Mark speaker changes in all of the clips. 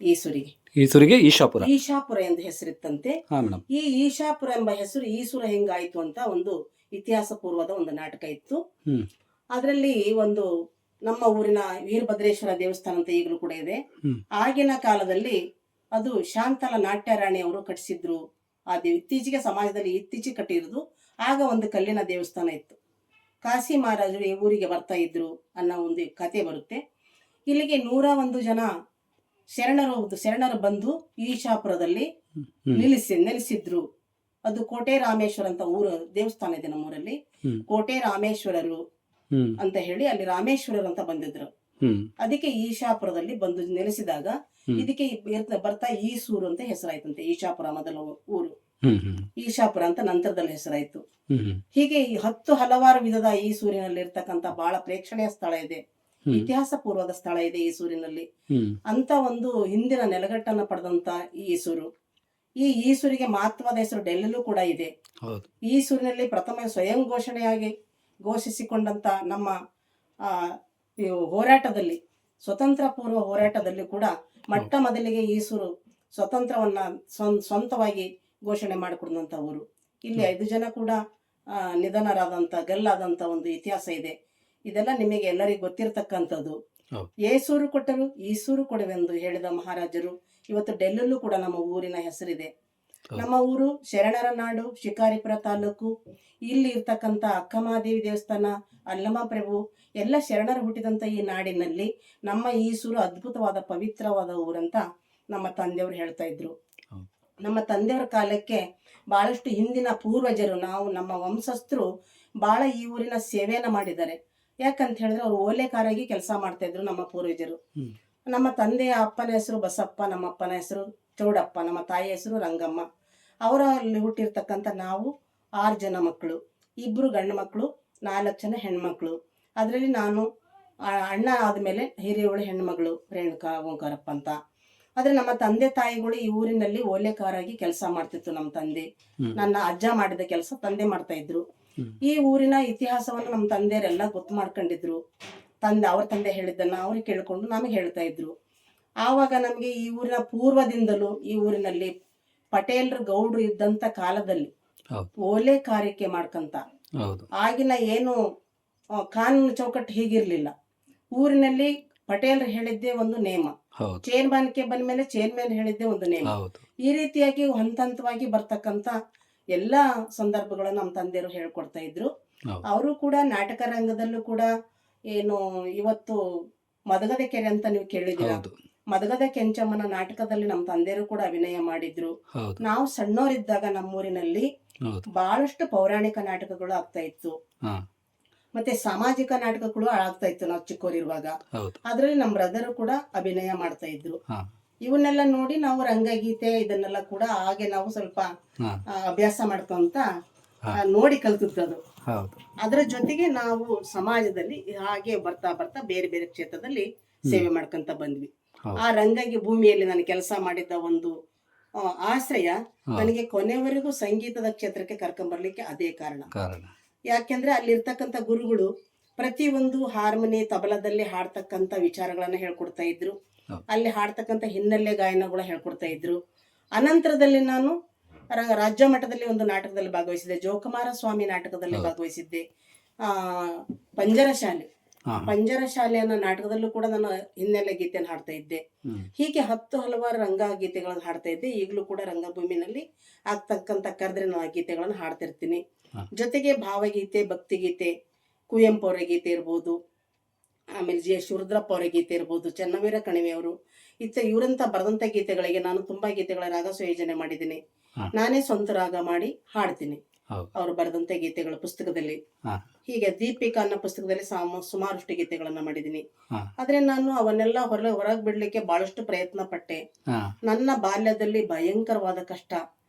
Speaker 1: ಈಸೂರಿಗೆ.
Speaker 2: ಈಸೂರಿಗೆ ಈಶಾಪುರ.
Speaker 1: ಈಶಾಪುರ ಎಂದು ಹೆಸರಿತ್ತಂತೆ. ಈ ಈಶಾಪುರ ಎಂಬ ಹೆಸರು ಈಸೂರ ಹೆಂಗಾಯ್ತು ಅಂತ ಒಂದು ಇತಿಹಾಸ ಪೂರ್ವದ ಒಂದು ನಾಟಕ ಇತ್ತು. ಅದರಲ್ಲಿ ಒಂದು ನಮ್ಮ ಊರಿನ ವೀರಭದ್ರೇಶ್ವರ ದೇವಸ್ಥಾನ ಅಂತ ಈಗಲೂ ಕೂಡ ಇದೆ. ಆಗಿನ ಕಾಲದಲ್ಲಿ ಅದು ಶಾಂತಲ ನಾಟ್ಯರಾಣಿ ಅವರು ಕಟ್ಟಿಸಿದ್ರು. ಅದು ಇತ್ತೀಚೆಗೆ ಸಮಾಜದಲ್ಲಿ ಇತ್ತೀಚೆಗೆ ಕಟ್ಟಿರೋದು. ಆಗ ಒಂದು ಕಲ್ಲಿನ ದೇವಸ್ಥಾನ ಇತ್ತು. ಕಾಶಿ ಮಹಾರಾಜರು ಈ ಊರಿಗೆ ಬರ್ತಾ ಇದ್ರು ಅನ್ನೋ ಒಂದು ಕತೆ ಬರುತ್ತೆ. ಇಲ್ಲಿಗೆ 101 ಜನ ಶರಣರು ಬಂದು ಈಶಾಪುರದಲ್ಲಿ ನೆಲೆಸಿದ್ರು. ಅದು ಕೋಟೆ ರಾಮೇಶ್ವರ ಅಂತ ಊರು ದೇವಸ್ಥಾನ ಇದೆ ನಮ್ಮೂರಲ್ಲಿ. ಕೋಟೆ ರಾಮೇಶ್ವರರು ಅಂತ ಹೇಳಿ ಅಲ್ಲಿ ರಾಮೇಶ್ವರರು ಅಂತ ಬಂದಿದ್ರು. ಅದಕ್ಕೆ ಈಶಾಪುರದಲ್ಲಿ ಬಂದು ನೆಲೆಸಿದಾಗ ಇದಕ್ಕೆ ಬರ್ತಾ ಈಸೂರು ಅಂತ ಹೆಸರಾಯ್ತಂತೆ. ಈಶಾಪುರ ಮೊದಲ ಊರು, ಈಶಾಪುರ ಅಂತ ನಂತರದಲ್ಲಿ ಹೆಸರಾಯ್ತು. ಹೀಗೆ 10 ಹಲವಾರು ವಿಧದ ಈಸೂರಿನಲ್ಲಿ ಇರ್ತಕ್ಕಂತ ಬಹಳ ಪ್ರೇಕ್ಷಣೀಯ ಸ್ಥಳ ಇದೆ, ಇತಿಹಾಸ ಪೂರ್ವದ ಸ್ಥಳ ಇದೆ ಈಸೂರಿನಲ್ಲಿ. ಅಂತ ಒಂದು ಹಿಂದಿನ ನೆಲಗಟ್ಟನ್ನು ಪಡೆದಂತ ಈಸೂರು. ಈ ಈಸೂರಿಗೆ ಮಹತ್ವದ ಹೆಸರು ಡೆಲ್ಲಲ್ಲೂ ಕೂಡ ಇದೆ. ಈಸೂರಿನಲ್ಲಿ ಪ್ರಥಮ ಸ್ವಯಂ ಘೋಷಿಸಿಕೊಂಡಂತ ನಮ್ಮ ಹೋರಾಟದಲ್ಲಿ, ಸ್ವತಂತ್ರ ಪೂರ್ವ ಹೋರಾಟದಲ್ಲಿ ಕೂಡ ಮೊಟ್ಟ ಮೊದಲಿಗೆ ಈಸೂರು ಸ್ವತಂತ್ರವನ್ನ ಸ್ವಂತವಾಗಿ ಘೋಷಣೆ ಮಾಡಿಕೊಡುವಂತ ಊರು. ಇಲ್ಲಿ 5 ಜನ ಕೂಡ ನಿಧನರಾದಂತ ಗಲ್ಲಾದಂತ ಒಂದು ಇತಿಹಾಸ ಇದೆ. ಇದೆಲ್ಲ ನಿಮಗೆ ಎಲ್ಲರಿಗೂ ಗೊತ್ತಿರತಕ್ಕಂಥದ್ದು. ಏಸೂರು ಕೊಟ್ಟರು ಈಸೂರು ಕೊಡುವೆಂದು ಹೇಳಿದ ಮಹಾರಾಜರು. ಇವತ್ತು ಡೆಲ್ಲಲ್ಲೂ ಕೂಡ ನಮ್ಮ ಊರಿನ ಹೆಸರಿದೆ. ನಮ್ಮ ಊರು ಶರಣರ ನಾಡು, ಶಿಕಾರಿಪುರ ತಾಲೂಕು. ಇಲ್ಲಿ ಇರ್ತಕ್ಕಂಥ ಅಕ್ಕಮಹಾದೇವಿ ದೇವಸ್ಥಾನ, ಅಲ್ಲಮ ಪ್ರಭು ಎಲ್ಲ ಶರಣರು ಹುಟ್ಟಿದಂತ ಈ ನಾಡಿನಲ್ಲಿ ನಮ್ಮ ಈಸೂರು ಅದ್ಭುತವಾದ ಪವಿತ್ರವಾದ ಊರಂತ ನಮ್ಮ ತಂದೆಯವರು ಹೇಳ್ತಾ ಇದ್ರು. ನಮ್ಮ ತಂದೆಯವರ ಕಾಲಕ್ಕೆ ಬಹಳಷ್ಟು ಹಿಂದಿನ ಪೂರ್ವಜರು, ನಮ್ಮ ವಂಶಸ್ಥರು ಬಹಳ ಈ ಊರಿನ ಸೇವೆಯನ್ನ ಮಾಡಿದ್ದಾರೆ. ಯಾಕಂತ ಹೇಳಿದ್ರೆ ಅವ್ರು ಓಲೆಕಾರಾಗಿ ಕೆಲಸ ಮಾಡ್ತಾ ಇದ್ರು ನಮ್ಮ ಪೂರ್ವಜರು. ನಮ್ಮ ತಂದೆಯ ಅಪ್ಪನ ಹೆಸರು ಬಸಪ್ಪ, ನಮ್ಮ ಅಪ್ಪನ ಹೆಸರು ಚೌಡಪ್ಪ, ನಮ್ಮ ತಾಯಿಯ ಹೆಸರು ರಂಗಮ್ಮ. ಅವರಲ್ಲಿ ಹುಟ್ಟಿರ್ತಕ್ಕಂಥ ನಾವು 6 ಜನ ಮಕ್ಕಳು, 2 ಗಂಡು ಮಕ್ಕಳು, 4 ಜನ ಹೆಣ್ಮಕ್ಳು. ಅದರಲ್ಲಿ ನಾನು ಅಣ್ಣ ಆದ್ಮೇಲೆ ಹಿರಿಯವಳು ಹೆಣ್ಮಗಳು ರೇಣುಕಾ ಓಂಕಾರಪ್ಪ ಅಂತ. ಆದ್ರೆ ನಮ್ಮ ತಂದೆ ತಾಯಿಗಳು ಈ ಊರಿನಲ್ಲಿ ಓಲೆಕಾರಾಗಿ ಕೆಲಸ ಮಾಡ್ತಿತ್ತು. ನಮ್ಮ ತಂದೆ, ನನ್ನ ಅಜ್ಜ ಮಾಡಿದ ಕೆಲಸ ತಂದೆ ಮಾಡ್ತಾ ಇದ್ರು. ಈ ಊರಿನ ಇತಿಹಾಸವನ್ನು ನಮ್ಮ ತಂದೆಯರೆಲ್ಲ ಗೊತ್ತು ಮಾಡ್ಕೊಂಡಿದ್ರು. ಅವ್ರ ತಂದೆ ಹೇಳಿದ್ದನ್ನ ಅವ್ರಿಗೆ ಕೇಳ್ಕೊಂಡು ನಮಗೆ ಹೇಳ್ತಾ ಇದ್ರು. ಆವಾಗ ನಮ್ಗೆ ಈ ಊರಿನ ಪೂರ್ವದಿಂದಲೂ ಈ ಊರಿನಲ್ಲಿ ಪಟೇಲ್ರು ಗೌಡ್ರು ಇದ್ದಂತ ಕಾಲದಲ್ಲಿ ಓಲೆಕಾರಿಕೆ ಮಾಡ್ಕಂತ, ಆಗಿನ ಏನು ಕಾನೂನು ಚೌಕಟ್ಟು ಹೀಗಿರ್ಲಿಲ್ಲ. ಊರಿನಲ್ಲಿ ಪಟೇಲ್ರು ಹೇಳಿದ್ದೇ ಒಂದು ನೇಮ, ಚೇರ್ಮನ್ಗೆ ಬಂದ್ಮೇಲೆ ಚೇರ್ಮನ್ ಹೇಳಿದ್ದೇ ಒಂದು ನೇಮ. ಈ ರೀತಿಯಾಗಿ ಹಂತವಾಗಿ ಬರ್ತಕ್ಕಂತ ಎಲ್ಲಾ ಸಂದರ್ಭಗಳನ್ನು ನಮ್ಮ ತಂದೆಯರು ಹೇಳ್ಕೊಡ್ತಾ ಇದ್ರು. ಅವರು ಕೂಡ ನಾಟಕ ರಂಗದಲ್ಲೂ ಕೂಡ ಏನು ಇವತ್ತು ಮದಗದ ಕೆರೆ ಅಂತ ನೀವು ಕೇಳಿದಿರ, ಮದಗದ ಕೆಂಚಮ್ಮನ ನಾಟಕದಲ್ಲಿ ನಮ್ಮ ತಂದೆಯರು ಕೂಡ ಅಭಿನಯ ಮಾಡಿದ್ರು. ನಾವು ಸಣ್ಣವರಿದ್ದಾಗ ನಮ್ಮೂರಿನಲ್ಲಿ ಬಹಳಷ್ಟು ಪೌರಾಣಿಕ ನಾಟಕಗಳು ಆಗ್ತಾ ಇತ್ತು, ಮತ್ತೆ ಸಾಮಾಜಿಕ ನಾಟಕಗಳು ಆಗ್ತಾ ಇತ್ತು ನಾವು ಚಿಕ್ಕವರಿರುವಾಗ. ಅದ್ರಲ್ಲಿ ನಮ್ಮ ಬ್ರದರ್ ಕೂಡ ಅಭಿನಯ ಮಾಡ್ತಾ ಇದ್ರು. ಇವನ್ನೆಲ್ಲ ನೋಡಿ ನಾವು ರಂಗಗೀತೆ ಇದನ್ನೆಲ್ಲ ಕೂಡ ಹಾಗೆ ನಾವು ಸ್ವಲ್ಪ ಅಭ್ಯಾಸ ಮಾಡ್ಕೊಂತ ನೋಡಿ ಕಲ್ತದ್ದು. ಅದರ ಜೊತೆಗೆ ನಾವು ಸಮಾಜದಲ್ಲಿ ಹಾಗೆ ಬರ್ತಾ ಬರ್ತಾ ಬೇರೆ ಬೇರೆ ಕ್ಷೇತ್ರದಲ್ಲಿ ಸೇವೆ ಮಾಡ್ಕೊಂತ ಬಂದ್ವಿ. ಆ ರಂಗಾಗಿ ಭೂಮಿಯಲ್ಲಿ ನಾನು ಕೆಲಸ ಮಾಡಿದ್ದ ಒಂದು ಆಶ್ರಯ ನನಗೆ ಕೊನೆವರೆಗೂ ಸಂಗೀತದ ಕ್ಷೇತ್ರಕ್ಕೆ ಕರ್ಕೊಂಡ್ ಬರ್ಲಿಕ್ಕೆ ಅದೇ ಕಾರಣ. ಯಾಕೆಂದ್ರೆ ಅಲ್ಲಿರ್ತಕ್ಕಂಥ ಗುರುಗಳು ಪ್ರತಿಯೊಂದು ಹಾರ್ಮೋನಿ ತಬಲದಲ್ಲಿ ಹಾಡ್ತಕ್ಕಂಥ ವಿಚಾರಗಳನ್ನ ಹೇಳ್ಕೊಡ್ತಾ ಇದ್ರು. ಅಲ್ಲಿ ಹಾಡ್ತಕ್ಕಂಥ ಹಿನ್ನೆಲೆ ಗಾಯನಗಳು ಹೇಳ್ಕೊಡ್ತಾ ಇದ್ರು. ಅನಂತರದಲ್ಲಿ ನಾನು ರಾಜ್ಯ ಮಟ್ಟದಲ್ಲಿ ಒಂದು ನಾಟಕದಲ್ಲಿ ಭಾಗವಹಿಸಿದ್ದೆ, ಜೋಕುಮಾರ ಸ್ವಾಮಿ ನಾಟಕದಲ್ಲಿ ಭಾಗವಹಿಸಿದ್ದೆ. ಪಂಜರ ಶಾಲೆ ಅನ್ನೋ ನಾಟಕದಲ್ಲೂ ಕೂಡ ನಾನು ಹಿನ್ನೆಲೆ ಗೀತೆಯನ್ನು ಹಾಡ್ತಾ ಇದ್ದೆ. ಹೀಗೆ 10 ಹಲವಾರು ರಂಗ ಗೀತೆಗಳನ್ನು ಹಾಡ್ತಾ ಇದ್ದೆ. ಈಗಲೂ ಕೂಡ ರಂಗಭೂಮಿನಲ್ಲಿ ಆಗ್ತಕ್ಕಂಥ ಕರೆದ್ರೆ ನಾನು ಆ ಗೀತೆಗಳನ್ನು ಹಾಡ್ತಿರ್ತೀನಿ. ಜೊತೆಗೆ ಭಾವಗೀತೆ, ಭಕ್ತಿಗೀತೆ, ಕುವೆಂಪು ಅವರ ಗೀತೆ ಇರ್ಬೋದು, ಆಮೇಲೆ ಜಿ ಎಸ್ ಶಿವರುದ್ರಪ್ಪ ಅವರ ಗೀತೆ ಇರ್ಬೋದು, ಚೆನ್ನವೀರ ಕಣಿವೆಯವರು ಇವರಂತ ಬರೆದಂತ ಗೀತೆಗಳಿಗೆ ನಾನು ತುಂಬಾ ಗೀತೆಗಳ ರಾಗ ಸಂಯೋಜನೆ ಮಾಡಿದ್ದೀನಿ. ನಾನೇ ಸ್ವಂತ ರಾಗ ಮಾಡಿ ಹಾಡ್ತೀನಿ ಅವ್ರು ಬರೆದಂತ ಗೀತೆಗಳ ಪುಸ್ತಕದಲ್ಲಿ. ಹೀಗೆ ದೀಪಿಕಾ ಅನ್ನೋ ಪುಸ್ತಕದಲ್ಲಿ ಸುಮಾರಷ್ಟು ಗೀತೆಗಳನ್ನ ಮಾಡಿದ್ದೀನಿ. ಆದ್ರೆ ನಾನು ಅವನ್ನೆಲ್ಲ ಹೊರಗೆ ಬಿಡ್ಲಿಕ್ಕೆ ಬಹಳಷ್ಟು ಪ್ರಯತ್ನ ಪಟ್ಟೆ. ನನ್ನ ಬಾಲ್ಯದಲ್ಲಿ ಭಯಂಕರವಾದ ಕಷ್ಟ,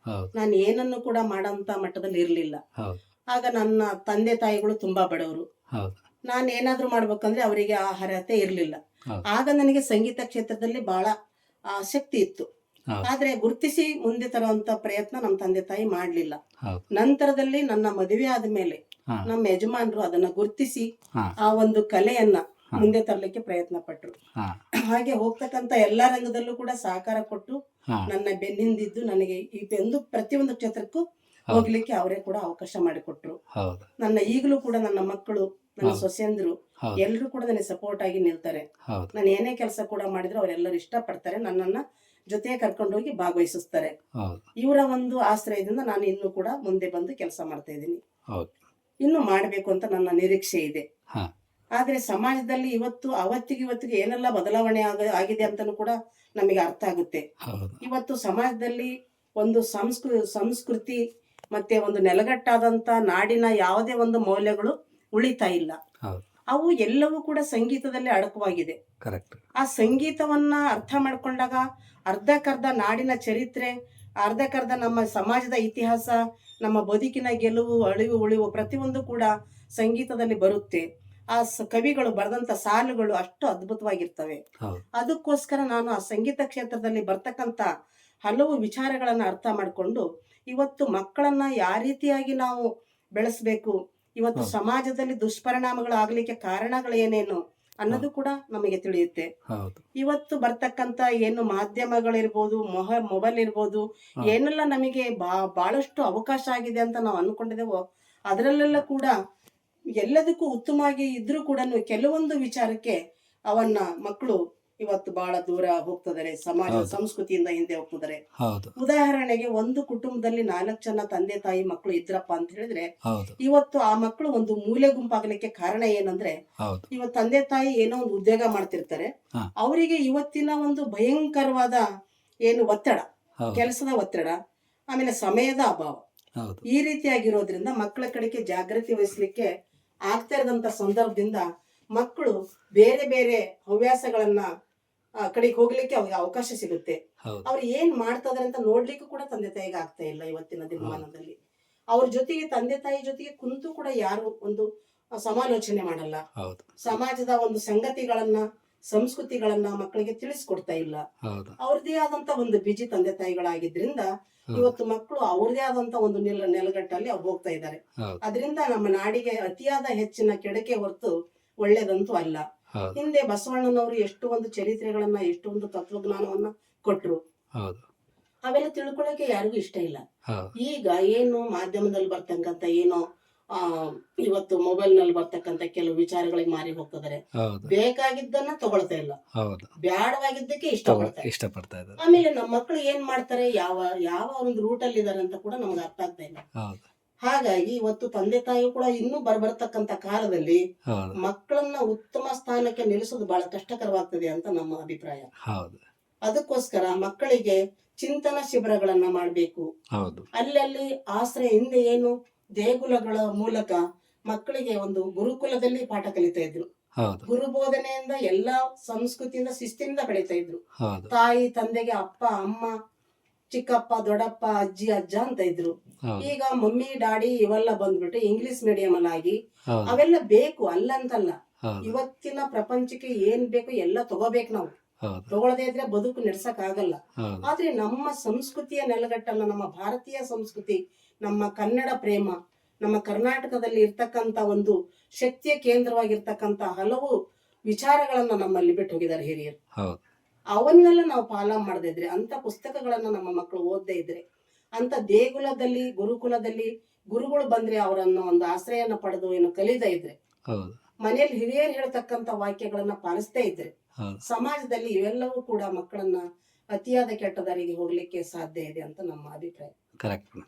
Speaker 1: ನಾನು ಏನನ್ನು ಕೂಡ ಮಾಡಂತ ಮಟ್ಟದಲ್ಲಿ ಇರ್ಲಿಲ್ಲ. ಆಗ ನನ್ನ ತಂದೆ ತಾಯಿಗಳು ತುಂಬಾ ಬಡವರು. ನಾನು ಏನಾದ್ರೂ ಮಾಡ್ಬೇಕಂದ್ರೆ ಅವರಿಗೆ ಅರ್ಹತೆ ಇರ್ಲಿಲ್ಲ. ಆಗ ನನಗೆ ಸಂಗೀತ ಕ್ಷೇತ್ರದಲ್ಲಿ ಬಹಳ ಆಸಕ್ತಿ ಇತ್ತು. ಆದ್ರೆ ಗುರುತಿಸಿ ಮುಂದೆ ತರುವಂತ ಪ್ರಯತ್ನ ನಮ್ಮ ತಂದೆ ತಾಯಿ ಮಾಡ್ಲಿಲ್ಲ. ನಂತರದಲ್ಲಿ ನನ್ನ ಮದುವೆ ಆದ್ಮೇಲೆ ನಮ್ಮ ಯಜಮಾನರು ಅದನ್ನ ಗುರುತಿಸಿ ಆ ಒಂದು ಕಲೆಯನ್ನ ಮುಂದೆ ತರಲಿಕ್ಕೆ ಪ್ರಯತ್ನ ಪಟ್ರು. ಹಾಗೆ ಹೋಗ್ತಕ್ಕಂತ ಎಲ್ಲಾ ರಂಗದಲ್ಲೂ ಕೂಡ ಸಹಕಾರ ಕೊಟ್ಟು
Speaker 2: ಹಾ
Speaker 1: ನನ್ನ ಬೆನ್ನಿಂದಿದ್ದು ನನಗೆ ಈ ಪ್ರತಿಯೊಂದು ಕ್ಷೇತ್ರಕ್ಕೂ
Speaker 2: ಹೌದು
Speaker 1: ಹೋಗ್ಲಿಕ್ಕೆ ಅವರೇ ಕೂಡ ಅವಕಾಶ ಮಾಡಿಕೊಟ್ರು.
Speaker 2: ಹೌದು
Speaker 1: ನನ್ನ ಈಗಲೂ ಕೂಡ ನನ್ನ ಮಕ್ಕಳು, ನನ್ನ
Speaker 2: ಹೌದು
Speaker 1: ಸೊಸೆಂದ್ರು
Speaker 2: ಹೌದು
Speaker 1: ಎಲ್ಲರೂ ಕೂಡ ನನಗೆ ಸಪೋರ್ಟ್ ಆಗಿ ನಿಲ್ತಾರೆ.
Speaker 2: ಹೌದು
Speaker 1: ನಾನು ಏನೇ ಕೆಲಸ ಕೂಡ ಮಾಡಿದ್ರು ಅವರೆಲ್ಲರೂ ಇಷ್ಟಪಡ್ತಾರೆ, ನನ್ನನ್ನ ಜೊತೆ ಕರ್ಕೊಂಡೋಗಿ ಭಾಗವಹಿಸಿಸ್ತಾರೆ.
Speaker 2: ಹೌದು
Speaker 1: ಇವರ ಒಂದು ಆಶ್ರಯದಿಂದ ನಾನು ಇನ್ನೂ ಕೂಡ ಮುಂದೆ ಬಂದು ಕೆಲಸ ಮಾಡ್ತಾ ಇದ್ದೀನಿ.
Speaker 2: ಹೌದು
Speaker 1: ಇನ್ನು ಮಾಡಬೇಕು ಅಂತ ನನ್ನ ನಿರೀಕ್ಷೆ ಇದೆ.
Speaker 2: ಹಾ
Speaker 1: ಆದ್ರೆ ಸಮಾಜದಲ್ಲಿ ಅವತ್ತಿಗೆ ಏನೆಲ್ಲ ಬದಲಾವಣೆ ಆಗಿದೆ ಅಂತಲೂ ಕೂಡ ನಮಗೆ ಅರ್ಥ ಆಗುತ್ತೆ.
Speaker 2: ಹೌದು
Speaker 1: ಇವತ್ತು ಸಮಾಜದಲ್ಲಿ ಒಂದು ಸಂಸ್ಕೃತಿ ಮತ್ತೆ ಒಂದು ನೆಲಗಟ್ಟಾದಂತ ನಾಡಿನ ಯಾವುದೇ ಒಂದು ಮೌಲ್ಯಗಳು ಉಳಿತಾ ಇಲ್ಲ.
Speaker 2: ಹೌದು
Speaker 1: ಅವು ಎಲ್ಲವೂ ಕೂಡ ಸಂಗೀತದಲ್ಲಿ ಅಡಕವಾಗಿದೆ.
Speaker 2: ಕರೆಕ್ಟ್
Speaker 1: ಆ ಸಂಗೀತವನ್ನ ಅರ್ಥ ಮಾಡ್ಕೊಂಡಾಗ ಅರ್ಧಕ್ಕರ್ಧ ನಾಡಿನ ಚರಿತ್ರೆ, ಅರ್ಧಕ್ಕರ್ಧ ನಮ್ಮ ಸಮಾಜದ ಇತಿಹಾಸ, ನಮ್ಮ ಬದುಕಿನ ಗೆಲುವು, ಅಳಿವು, ಉಳಿವು ಪ್ರತಿಯೊಂದು ಕೂಡ ಸಂಗೀತದಲ್ಲಿ ಬರುತ್ತೆ. ಆ ಕವಿಗಳು ಬರೆದಂತ ಸಾಲುಗಳು ಅಷ್ಟು ಅದ್ಭುತವಾಗಿರ್ತವೆ.
Speaker 2: ಹೌದು
Speaker 1: ಅದಕ್ಕೋಸ್ಕರ ನಾನು ಆ ಸಂಗೀತ ಕ್ಷೇತ್ರದಲ್ಲಿ ಬರ್ತಕ್ಕಂತ ಹಲವು ವಿಚಾರಗಳನ್ನ ಅರ್ಥ ಮಾಡಿಕೊಂಡು ಇವತ್ತು ಮಕ್ಕಳನ್ನ ಯಾವ ರೀತಿಯಾಗಿ ನಾವು ಬೆಳೆಸ್ಬೇಕು, ಇವತ್ತು
Speaker 2: ಹೌದು
Speaker 1: ಸಮಾಜದಲ್ಲಿ ದುಷ್ಪರಿಣಾಮಗಳಾಗ್ಲಿಕ್ಕೆ ಕಾರಣಗಳೇನೇನು ಅನ್ನೋದು ಕೂಡ ನಮಗೆ ತಿಳಿಯುತ್ತೆ.
Speaker 2: ಹೌದು
Speaker 1: ಇವತ್ತು ಬರ್ತಕ್ಕಂತ ಏನು ಮಾಧ್ಯಮಗಳಿರ್ಬೋದು, ಮೊಬೈಲ್ ಇರ್ಬೋದು,
Speaker 2: ಹಾ
Speaker 1: ಏನೆಲ್ಲ ನಮಗೆ ಬಹಳಷ್ಟು ಅವಕಾಶ ಆಗಿದೆ ಅಂತ ನಾವು ಅನ್ಕೊಂಡಿದ್ದೇವೋ ಅದರಲ್ಲೆಲ್ಲ ಕೂಡ ಎಲ್ಲದಕ್ಕೂ ಉತ್ತಮವಾಗಿ ಇದ್ರೂ ಕೂಡ ಕೆಲವೊಂದು ವಿಚಾರಕ್ಕೆ ಅವನ್ನ ಮಕ್ಕಳು ಇವತ್ತು ಬಹಳ ದೂರ ಹೋಗ್ತಿದ್ದಾರೆ, ಸಮಾಜದ
Speaker 2: ಹೌದು
Speaker 1: ಸಂಸ್ಕೃತಿಯಿಂದ ಹಿಂದೆ ಹೋಗ್ತಿದ್ದಾರೆ.
Speaker 2: ಹೌದು
Speaker 1: ಉದಾಹರಣೆಗೆ ಒಂದು ಕುಟುಂಬದಲ್ಲಿ 4 ಜನ ತಂದೆ ತಾಯಿ ಮಕ್ಕಳು ಇದ್ರಪ್ಪ ಅಂತ ಹೇಳಿದ್ರೆ
Speaker 2: ಹೌದು
Speaker 1: ಇವತ್ತು ಆ ಮಕ್ಕಳು ಒಂದು ಮೂಲೆ ಗುಂಪಾಗಲಿಕ್ಕೆ ಕಾರಣ ಏನಂದ್ರೆ,
Speaker 2: ಹೌದು
Speaker 1: ಇವತ್ತು ತಂದೆ ತಾಯಿ ಏನೋ ಒಂದು ಉದ್ಯೋಗ ಮಾಡ್ತಿರ್ತಾರೆ,
Speaker 2: ಹಾ
Speaker 1: ಅವರಿಗೆ ಇವತ್ತಿನ ಒಂದು ಭಯಂಕರವಾದ ಏನು ಒತ್ತಡ,
Speaker 2: ಹೌದು
Speaker 1: ಕೆಲಸದ ಒತ್ತಡ, ಆಮೇಲೆ ಸಮಯದ ಅಭಾವ,
Speaker 2: ಹೌದು
Speaker 1: ಈ ರೀತಿಯಾಗಿರೋದ್ರಿಂದ ಮಕ್ಕಳ ಕಡೆಗೆ ಜಾಗೃತಿ ವಹಿಸ್ಲಿಕ್ಕೆ ಆಗ್ತಾ ಇರದಂತ ಸಂದರ್ಭದಿಂದ ಮಕ್ಕಳು ಬೇರೆ ಬೇರೆ ಹವ್ಯಾಸಗಳನ್ನ ಕಡೆಗೆ ಹೋಗ್ಲಿಕ್ಕೆ ಅವ್ರಿಗೆ ಅವಕಾಶ ಸಿಗುತ್ತೆ.
Speaker 2: ಹೌದು
Speaker 1: ಅವ್ರು ಏನ್ ಮಾಡ್ತಾ ಇದಾರೆ ಅಂತ ನೋಡ್ಲಿಕ್ಕೂ ಕೂಡ ತಂದೆ ತಾಯಿಗೆ ಆಗ್ತಾ ಇಲ್ಲ. ಇವತ್ತಿನ
Speaker 2: ಹೌದು
Speaker 1: ದಿನಮಾನದಲ್ಲಿ ಅವ್ರ ಜೊತೆಗೆ ತಂದೆ ತಾಯಿ ಜೊತೆಗೆ ಕುಂತು ಕೂಡ ಯಾರು ಒಂದು ಸಮಾಲೋಚನೆ ಮಾಡಲ್ಲ.
Speaker 2: ಹೌದು
Speaker 1: ಸಮಾಜದ ಒಂದು ಸಂಗತಿಗಳನ್ನ, ಸಂಸ್ಕೃತಿಗಳನ್ನ ಮಕ್ಕಳಿಗೆ ತಿಳಿಸ್ಕೊಡ್ತಾ ಇಲ್ಲ.
Speaker 2: ಹೌದು
Speaker 1: ಅವ್ರದೇ ಆದಂತ ಒಂದು ಬಿಜಿ ತಂದೆ ತಾಯಿಗಳಾಗಿದ್ರಿಂದ
Speaker 2: ಹೌದು
Speaker 1: ಇವತ್ತು ಮಕ್ಕಳು ಅವ್ರದೇ ಆದಂತ ಒಂದು ನೆಲಗಟ್ಟಲ್ಲಿ ಅವ್ರು ಹೋಗ್ತಾ ಇದ್ದಾರೆ.
Speaker 2: ಹೌದು
Speaker 1: ಅದರಿಂದ ನಮ್ಮ ನಾಡಿಗೆ ಅತಿಯಾದ ಹೆಚ್ಚಿನ ಕೆಡಕೆ ಹೊರತು ಒಳ್ಳೇದಂತೂ ಅಲ್ಲ.
Speaker 2: ಹೌದು
Speaker 1: ಹಿಂದೆ ಬಸವಣ್ಣನವರು ಎಷ್ಟು ಒಂದು ಚರಿತ್ರೆಗಳನ್ನ, ಎಷ್ಟು ಒಂದು ತತ್ವಜ್ಞಾನವನ್ನ ಕೊಟ್ರು,
Speaker 2: ಹೌದು
Speaker 1: ಅವೆಲ್ಲ ತಿಳ್ಕೊಳಕ್ಕೆ ಯಾರಿಗೂ ಇಷ್ಟ ಇಲ್ಲ.
Speaker 2: ಹೌದು
Speaker 1: ಈಗ ಏನು ಮಾಧ್ಯಮದಲ್ಲಿ ಬರ್ತಕ್ಕಂತ ಏನೋ ಇವತ್ತು ಮೊಬೈಲ್ ನಲ್ಲಿ ಬರ್ತಕ್ಕಂತ ಕೆಲವು ವಿಚಾರಗಳಿಗೆ ಮಾರಿ ಹೋಗ್ತಿದ್ದಾರೆ.
Speaker 2: ಹೌದು
Speaker 1: ಬೇಕಾಗಿದ್ದನ್ನ ತಗೊಳ್ತಾ ಇಲ್ಲ,
Speaker 2: ಹೌದು
Speaker 1: ಬ್ಯಾಡವಾಗಿದ್ದಕ್ಕೆ ಇಷ್ಟಪಡ್ತಾರೆ.
Speaker 2: ಇಷ್ಟಪಡ್ತಾ ಇದ್ದಾರೆ.
Speaker 1: ಆಮೇಲೆ ನಮ್ಮ ಮಕ್ಕಳು ಏನ್ ಮಾಡ್ತಾರೆ, ಯಾವ ಯಾವ ಒಂದು ರೂಟ್ ಅಲ್ಲಿ ಇದಾರೆ ಅಂತ ಕೂಡ ನಮ್ಗೆ ಅರ್ಥ ಆಗ್ತಾ ಇಲ್ಲ.
Speaker 2: ಹೌದು
Speaker 1: ಹಾಗಾಗಿ ಇವತ್ತು ತಂದೆ ತಾಯಿ ಕೂಡ ಇನ್ನೂ ಬರ್ತಕ್ಕಂತ ಕಾಲದಲ್ಲಿ
Speaker 2: ಹೌದು
Speaker 1: ಮಕ್ಕಳನ್ನ ಉತ್ತಮ ಸ್ಥಾನಕ್ಕೆ ನಿಲ್ಲಿಸೋದು ಬಹಳ ಕಷ್ಟಕರವಾಗ್ತದೆ ಅಂತ ನಮ್ಮ ಅಭಿಪ್ರಾಯ.
Speaker 2: ಹೌದು
Speaker 1: ಅದಕ್ಕೋಸ್ಕರ ಮಕ್ಕಳಿಗೆ ಚಿಂತನ ಶಿಬಿರಗಳನ್ನ ಮಾಡ್ಬೇಕು.
Speaker 2: ಹೌದು
Speaker 1: ಅಲ್ಲಲ್ಲಿ ಆಶ್ರಯ, ಹಿಂದೆ ಏನು ದೇಗುಲಗಳ ಮೂಲಕ ಮಕ್ಕಳಿಗೆ ಒಂದು ಗುರುಕುಲದಲ್ಲಿ ಪಾಠ ಕಲಿತಾ ಇದ್ರು.
Speaker 2: ಹೌದು
Speaker 1: ಗುರು ಬೋಧನೆಯಿಂದ ಎಲ್ಲಾ ಸಂಸ್ಕೃತಿಯಿಂದ ಶಿಸ್ತಿನಿಂದ ಬೆಳೀತಾ ಇದ್ರು.
Speaker 2: ಹೌದು
Speaker 1: ತಾಯಿ ತಂದೆಗೆ ಅಪ್ಪ ಅಮ್ಮ, ಚಿಕ್ಕಪ್ಪ ದೊಡ್ಡಪ್ಪ, ಅಜ್ಜಿ ಅಜ್ಜ ಅಂತ ಇದ್ರು.
Speaker 2: ಹೌದು
Speaker 1: ಈಗ ಮಮ್ಮಿ ಡ್ಯಾಡಿ ಇವೆಲ್ಲ ಬಂದ್ಬಿಟ್ಟು ಇಂಗ್ಲಿಷ್ ಮೀಡಿಯಂ ಅಲ್ಲಿ ಆಗಿ
Speaker 2: ಹೌದು
Speaker 1: ಅವೆಲ್ಲ ಬೇಕು, ಅಲ್ಲಂತಲ್ಲ.
Speaker 2: ಹೌದು
Speaker 1: ಇವತ್ತಿನ ಪ್ರಪಂಚಕ್ಕೆ ಏನ್ ಬೇಕು ಎಲ್ಲ ತಗೋಬೇಕು ನಾವು.
Speaker 2: ಹೌದು
Speaker 1: ತಗೊಳ್ಳದೇ ಇದ್ರೆ ಬದುಕು ನಡೆಸಕ್ ಆಗಲ್ಲ.
Speaker 2: ಹೌದು
Speaker 1: ಆದ್ರೆ ನಮ್ಮ ಸಂಸ್ಕೃತಿಯ ನೆಲಗಟ್ಟನ್ನ, ನಮ್ಮ ಭಾರತೀಯ ಸಂಸ್ಕೃತಿ, ನಮ್ಮ ಕನ್ನಡ ಪ್ರೇಮ, ನಮ್ಮ ಕರ್ನಾಟಕದಲ್ಲಿ ಇರ್ತಕ್ಕಂತ ಒಂದು ಶಕ್ತಿಯ ಕೇಂದ್ರವಾಗಿರ್ತಕ್ಕಂತ ಹಲವು ವಿಚಾರಗಳನ್ನ ನಮ್ಮಲ್ಲಿ ಬಿಟ್ಟು ಹೋಗಿದ್ದಾರೆ ಹಿರಿಯರು.
Speaker 2: ಹೌದು
Speaker 1: ಅವನ್ನೆಲ್ಲ ನಾವು ಪಾಲನೆ ಮಾಡದೇ ಇದ್ರೆ, ಅಂತ ಪುಸ್ತಕಗಳನ್ನ ನಮ್ಮ ಮಕ್ಕಳು ಓದದೇ ಇದ್ರೆ, ಅಂತ ದೇಗುಲದಲ್ಲಿ ಗುರುಕುಲದಲ್ಲಿ ಗುರುಗಳು ಬಂದ್ರೆ ಅವರನ್ನ ಒಂದು ಆಶ್ರಯನ ಪಡೆದು ಏನು ಕಲಿತಾ ಇದ್ರೆ,
Speaker 2: ಹೌದು
Speaker 1: ಮನೆಯಲ್ಲಿ ಹಿರಿಯರು ಹೇಳ್ತಕ್ಕಂತ ವಾಕ್ಯಗಳನ್ನ ಪಾಲಿಸ್ತಾ ಇದ್ರೆ,
Speaker 2: ಹೌದು
Speaker 1: ಸಮಾಜದಲ್ಲಿ ಇವೆಲ್ಲವೂ ಕೂಡ ಮಕ್ಕಳನ್ನ ಅತಿಯಾದ ಕೆಟ್ಟ ದಾರಿಗೆ ಹೋಗ್ಲಿಕ್ಕೆ ಸಾಧ್ಯ ಇದೆ ಅಂತ ನಮ್ಮ ಅಭಿಪ್ರಾಯ.
Speaker 2: ಕರೆಕ್ಟ್.